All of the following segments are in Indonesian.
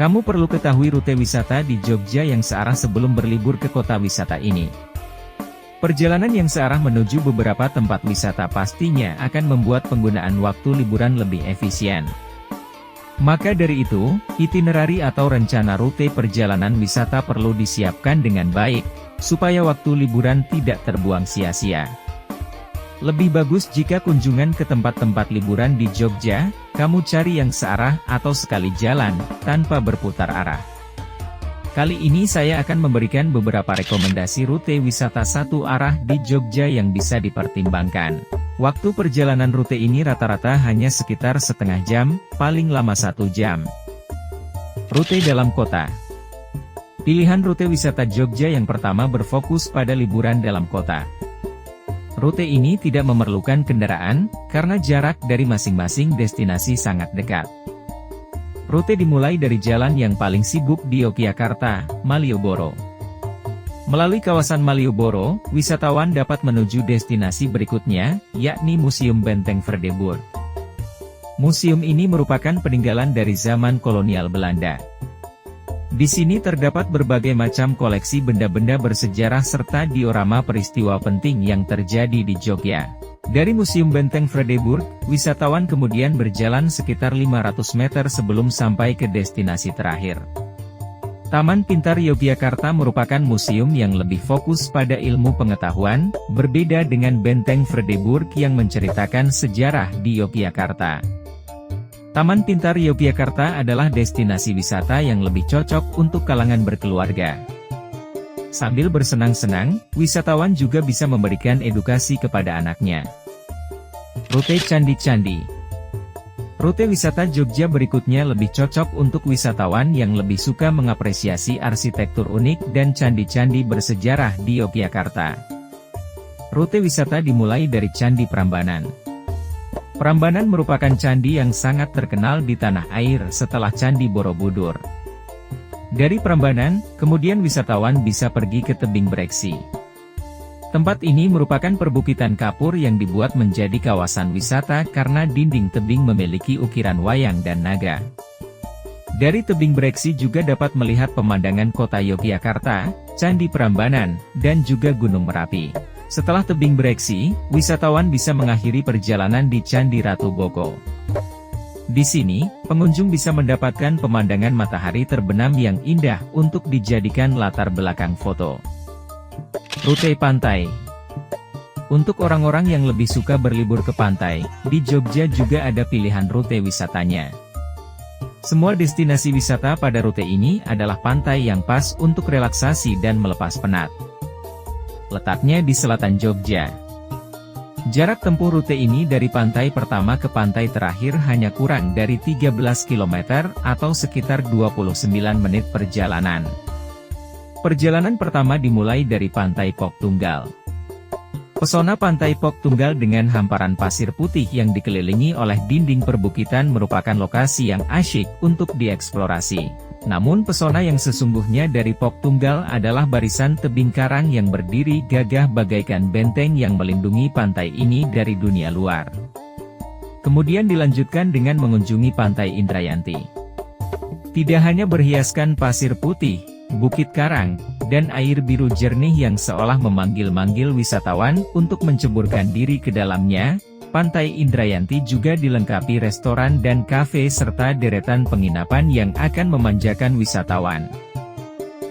Kamu perlu ketahui rute wisata di Jogja yang searah sebelum berlibur ke kota wisata ini. Perjalanan yang searah menuju beberapa tempat wisata pastinya akan membuat penggunaan waktu liburan lebih efisien. Maka dari itu, itinerari atau rencana rute perjalanan wisata perlu disiapkan dengan baik, supaya waktu liburan tidak terbuang sia-sia. Lebih bagus jika kunjungan ke tempat-tempat liburan di Jogja, kamu cari yang searah atau sekali jalan, tanpa berputar arah. Kali ini saya akan memberikan beberapa rekomendasi rute wisata satu arah di Jogja yang bisa dipertimbangkan. Waktu perjalanan rute ini rata-rata hanya sekitar setengah jam, paling lama 1 jam. Rute dalam kota. Pilihan rute wisata Jogja yang pertama berfokus pada liburan dalam kota. Rute ini tidak memerlukan kendaraan, karena jarak dari masing-masing destinasi sangat dekat. Rute dimulai dari jalan yang paling sibuk di Yogyakarta, Malioboro. Melalui kawasan Malioboro, wisatawan dapat menuju destinasi berikutnya, yakni Museum Benteng Vredeburg. Museum ini merupakan peninggalan dari zaman kolonial Belanda. Di sini terdapat berbagai macam koleksi benda-benda bersejarah serta diorama peristiwa penting yang terjadi di Jogja. Dari Museum Benteng Vredeburg, wisatawan kemudian berjalan sekitar 500 meter sebelum sampai ke destinasi terakhir. Taman Pintar Yogyakarta merupakan museum yang lebih fokus pada ilmu pengetahuan, berbeda dengan Benteng Vredeburg yang menceritakan sejarah di Yogyakarta. Taman Pintar Yogyakarta adalah destinasi wisata yang lebih cocok untuk kalangan berkeluarga. Sambil bersenang-senang, wisatawan juga bisa memberikan edukasi kepada anaknya. Rute Candi-Candi. Rute wisata Jogja berikutnya lebih cocok untuk wisatawan yang lebih suka mengapresiasi arsitektur unik dan candi-candi bersejarah di Yogyakarta. Rute wisata dimulai dari Candi Prambanan. Prambanan merupakan candi yang sangat terkenal di tanah air setelah Candi Borobudur. Dari Prambanan, kemudian wisatawan bisa pergi ke Tebing Breksi. Tempat ini merupakan perbukitan kapur yang dibuat menjadi kawasan wisata karena dinding tebing memiliki ukiran wayang dan naga. Dari Tebing Breksi juga dapat melihat pemandangan kota Yogyakarta, Candi Prambanan, dan juga Gunung Merapi. Setelah Tebing Breksi, wisatawan bisa mengakhiri perjalanan di Candi Ratu Boko. Di sini, pengunjung bisa mendapatkan pemandangan matahari terbenam yang indah untuk dijadikan latar belakang foto. Rute Pantai. Untuk orang-orang yang lebih suka berlibur ke pantai, di Jogja juga ada pilihan rute wisatanya. Semua destinasi wisata pada rute ini adalah pantai yang pas untuk relaksasi dan melepas penat. Letaknya di selatan Jogja. Jarak tempuh rute ini dari pantai pertama ke pantai terakhir hanya kurang dari 13 km atau sekitar 29 menit perjalanan. Perjalanan pertama dimulai dari Pantai Pok Tunggal. Pesona Pantai Pok Tunggal dengan hamparan pasir putih yang dikelilingi oleh dinding perbukitan merupakan lokasi yang asyik untuk dieksplorasi. Namun pesona yang sesungguhnya dari Pok Tunggal adalah barisan tebing karang yang berdiri gagah bagaikan benteng yang melindungi pantai ini dari dunia luar. Kemudian dilanjutkan dengan mengunjungi Pantai Indrayanti. Tidak hanya berhiaskan pasir putih, bukit karang, dan air biru jernih yang seolah memanggil-manggil wisatawan untuk menceburkan diri ke dalamnya, Pantai Indrayanti juga dilengkapi restoran dan kafe serta deretan penginapan yang akan memanjakan wisatawan.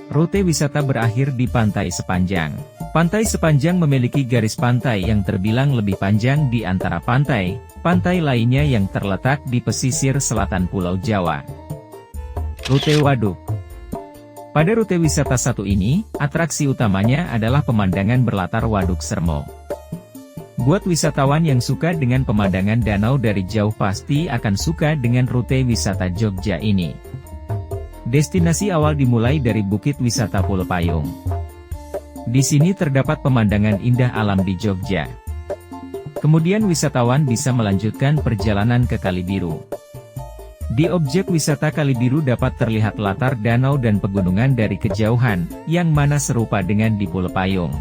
Rute wisata berakhir di Pantai Sepanjang. Pantai Sepanjang memiliki garis pantai yang terbilang lebih panjang di antara pantai lainnya yang terletak di pesisir selatan Pulau Jawa. Rute Waduk. Pada rute wisata satu ini, atraksi utamanya adalah pemandangan berlatar Waduk Sermo. Buat wisatawan yang suka dengan pemandangan danau dari jauh pasti akan suka dengan rute wisata Jogja ini. Destinasi awal dimulai dari Bukit Wisata Pulo Payung. Di sini terdapat pemandangan indah alam di Jogja. Kemudian wisatawan bisa melanjutkan perjalanan ke Kali Biru. Di objek wisata Kali Biru dapat terlihat latar danau dan pegunungan dari kejauhan, yang mana serupa dengan di Pulo Payung.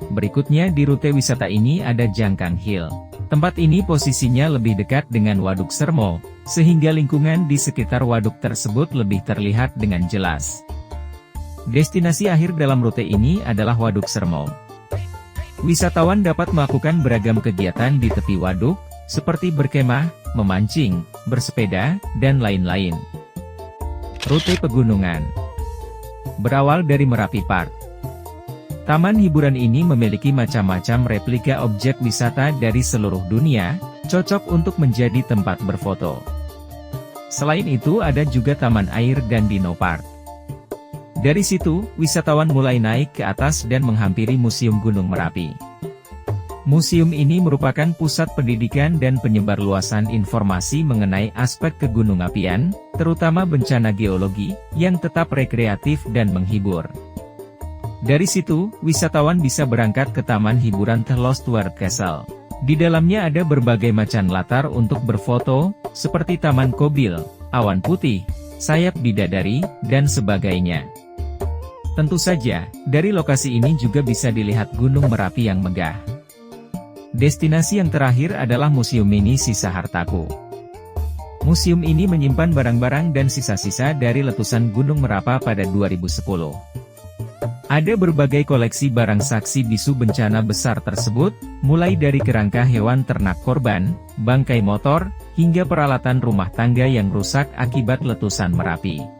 Berikutnya di rute wisata ini ada Jangkang Hill. Tempat ini posisinya lebih dekat dengan Waduk Sermo, sehingga lingkungan di sekitar waduk tersebut lebih terlihat dengan jelas. Destinasi akhir dalam rute ini adalah Waduk Sermo. Wisatawan dapat melakukan beragam kegiatan di tepi waduk, seperti berkemah, memancing, bersepeda, dan lain-lain. Rute pegunungan berawal dari Merapi Park. Taman hiburan ini memiliki macam-macam replika objek wisata dari seluruh dunia, cocok untuk menjadi tempat berfoto. Selain itu ada juga taman air dan dino park. Dari situ, wisatawan mulai naik ke atas dan menghampiri Museum Gunung Merapi. Museum ini merupakan pusat pendidikan dan penyebarluasan informasi mengenai aspek kegunungapian, terutama bencana geologi, yang tetap rekreatif dan menghibur. Dari situ, wisatawan bisa berangkat ke Taman Hiburan The Lost World Castle. Di dalamnya ada berbagai macam latar untuk berfoto, seperti Taman Kobil, Awan Putih, Sayap Bidadari, dan sebagainya. Tentu saja, dari lokasi ini juga bisa dilihat Gunung Merapi yang megah. Destinasi yang terakhir adalah Museum Mini Sisa Hartaku. Museum ini menyimpan barang-barang dan sisa-sisa dari letusan Gunung Merapi pada 2010. Ada berbagai koleksi barang saksi bisu bencana besar tersebut, mulai dari kerangka hewan ternak korban, bangkai motor, hingga peralatan rumah tangga yang rusak akibat letusan Merapi.